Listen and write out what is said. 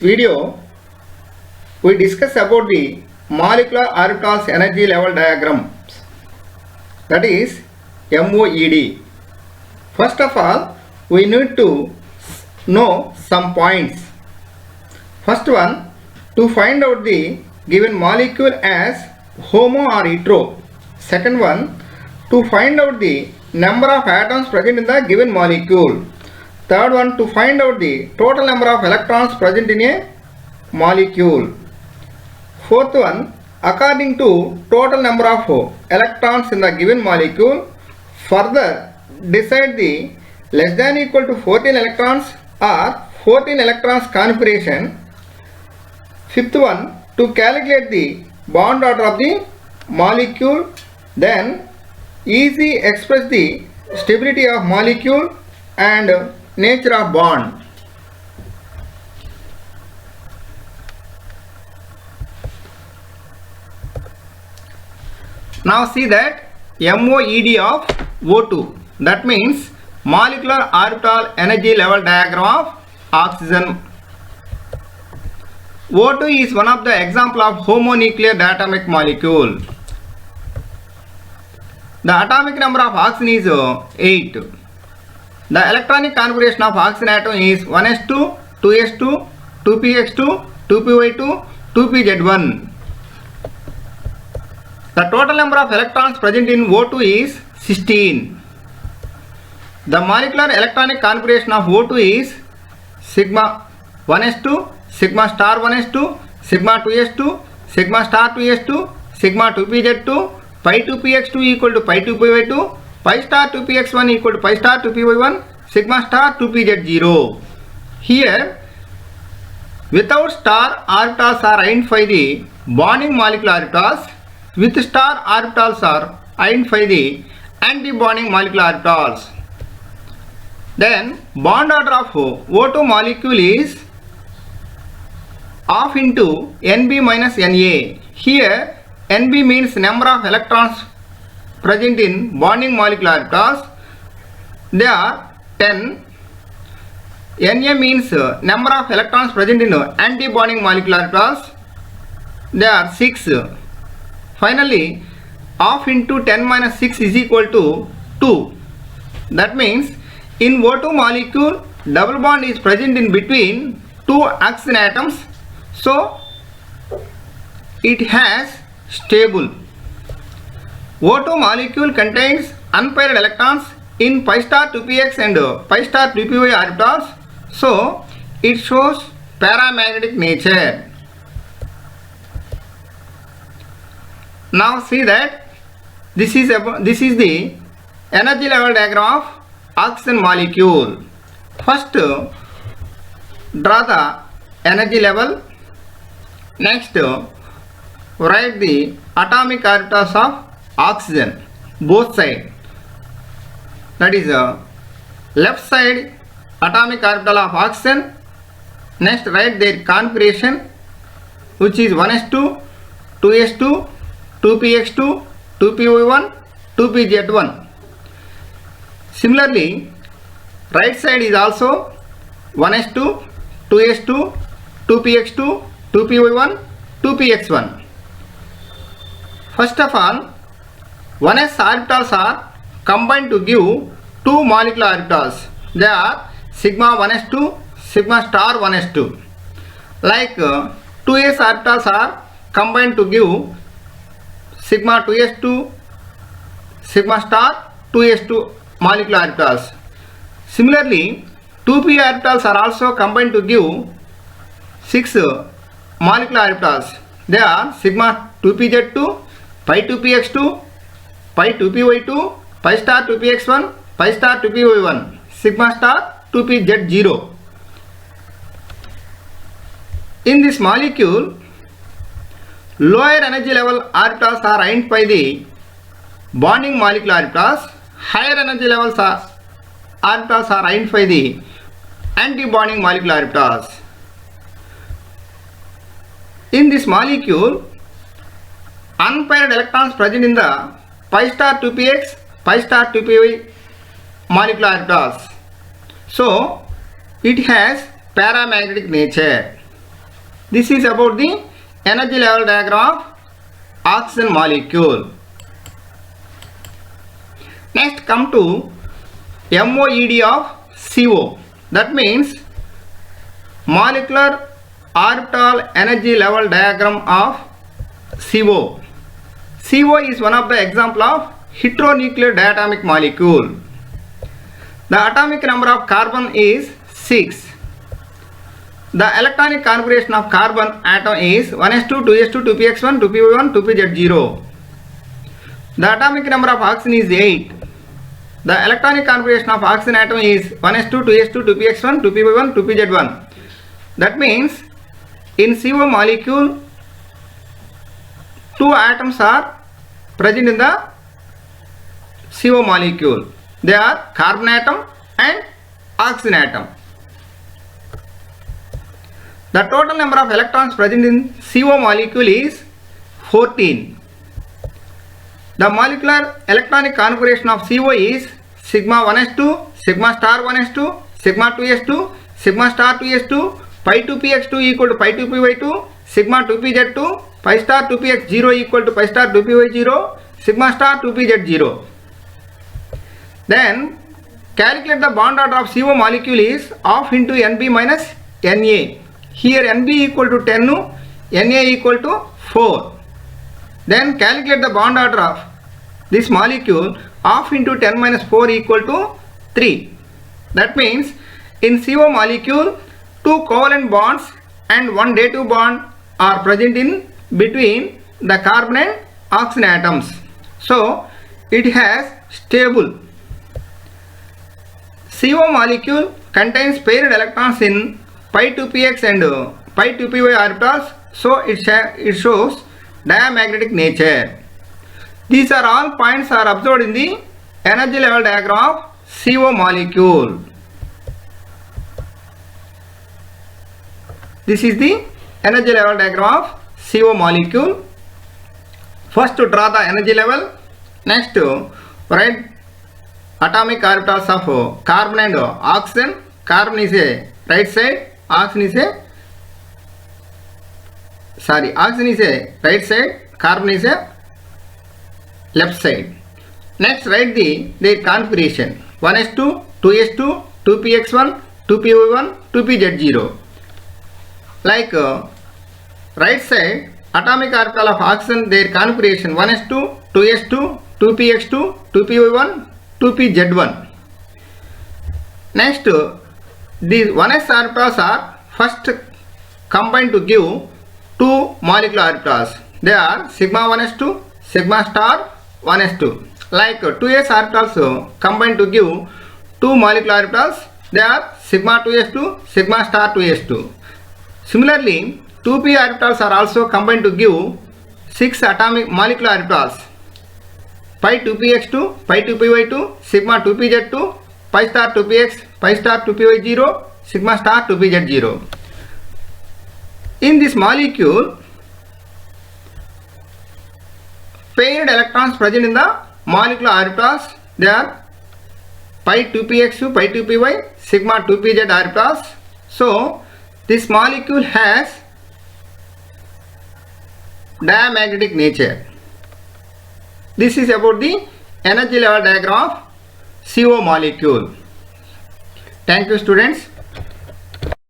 Video we discuss about the molecular orbitals energy level diagrams, that is MOED. First of all, we need to know some points. First one, to find out the given molecule as homo or hetero. Second one, to find out the number of atoms present in the given molecule. Third one, to find out the total number of electrons present in a molecule. Fourth one, according to total number of electrons in the given molecule, further decide the less than equal to 14 electrons or 14 electrons configuration. Fifth one, to calculate the bond order of the molecule, then easy express the stability of molecule and nature of bond. Now see that MOED of O2, that means molecular orbital energy level diagram of oxygen. O2 is one of the example of homonuclear diatomic molecule. The atomic number of oxygen is 8. The electronic configuration of oxygen atom is 1s2, 2s2, 2px2, 2py2, 2pz1. The total number of electrons present in O2 is 16. The molecular electronic configuration of O2 is sigma 1s2, sigma star 1s2, sigma 2s2, sigma star 2s2, sigma 2pz2, pi 2px2 equal to pi 2py2, pi star 2px1 equal to pi star 2py1, sigma star 2pz0. Here, without star orbitals are identify the bonding molecular orbitals, with star orbitals are identify the anti-bonding molecular orbitals. Then bond order of O2 molecule is half into Nb minus Na. Here Nb means number of electrons present in bonding molecular orbitals. They are 10. Na means number of electrons present in anti-bonding molecular orbitals. They are 6. Finally, half into 10 minus 6 is equal to 2. That means in O2 molecule, double bond is present in between two oxygen atoms. So, it has stable. O2 molecule contains unpaired electrons in pi star 2px and pi star 2py orbitals. So, it shows paramagnetic nature. Now see that this is the energy level diagram of oxygen molecule. First, draw the energy level. Next, write the atomic orbitals of oxygen, both sides. That is left side atomic orbital of oxygen. Next, write their configuration, which is 1s2, 2s2, 2px2, 2py1, 2pz1. Similarly, right side is also 1s2, 2s2, 2px2, 2py1, 2px1. First of all, 1s orbitals are combined to give two molecular orbitals. They are sigma 1s2, sigma star 1s2. Like 2s orbitals are combined to give sigma 2s2, sigma star 2s2 molecular orbitals. Similarly, 2p orbitals are also combined to give 6 molecular orbitals. They are sigma 2pz2, pi 2px2, pi 2py2, pi star 2px1, pi star 2py1, sigma star 2pz0. In this molecule, lower energy level orbitals are identified by the bonding molecular orbitals. Higher energy levels orbitals are identified by the anti-bonding molecular orbitals. In this molecule, unpaired electrons present in the pi star 2px, pi star 2py molecular orbitals. So, it has paramagnetic nature. This is about the energy level diagram of oxygen molecule. Next come to MOED of CO. That means molecular orbital energy level diagram of CO. CO is one of the example of heteronuclear diatomic molecule. The atomic number of carbon is 6. The electronic configuration of carbon atom is 1s2, 2s2, 2px1, 2py1, 2pz0. The atomic number of oxygen is 8. The electronic configuration of oxygen atom is 1s2, 2s2, 2px1, 2py1, 2pz1. That means in CO molecule, 2 atoms are present in the CO molecule. They are carbon atom and oxygen atom. The total number of electrons present in CO molecule is 14. The molecular electronic configuration of CO is sigma 1s2, sigma star 1s2, sigma 2s2, sigma star 2s2, pi 2px2 equal to pi 2py2, sigma 2pz2, pi star 2px0 equal to pi star 2py0, sigma star 2pz0. Then calculate the bond order of CO molecule is half into Nb minus Na. Here Nb equal to 10, Na equal to 4. Then calculate the bond order of this molecule, half into 10 minus 4 equal to 3. That means in CO molecule, 2 covalent bonds and 1 dative bond are present in between the carbon and oxygen atoms. So it has stable. CO molecule contains paired electrons in pi 2px and pi 2py orbitals, so it shows diamagnetic nature. These are all points are observed in the energy level diagram of CO molecule. This is the energy level diagram of CO molecule. First to draw the energy level, next to write atomic orbitals of carbon and oxygen. Carbon is a right side, oxygen is a right side, carbon is a left side. Next write their configuration 1s2, 2s2, 2px1, 2py1, 2pz0. Like right side atomic orbital of oxygen, their configuration 1s2, 2s2, 2px2, 2py1, 2pz1. Next these 1s orbitals are first combined to give 2 molecular orbitals. They are sigma 1s2, sigma star 1s2. Like 2s orbitals combined to give 2 molecular orbitals. They are sigma 2s2, sigma star 2s2. Similarly, 2p orbitals are also combined to give 6 atomic molecular orbitals. Pi 2px2, pi 2py2, sigma 2pz2, pi star 2px, pi star 2py0, sigma star 2pz0. In this molecule, paired electrons present in the molecular orbitals, they are pi 2px2, pi 2py, sigma 2pz orbitals. So this molecule has diamagnetic nature. This is about the energy level diagram of CO molecule. Thank you, students.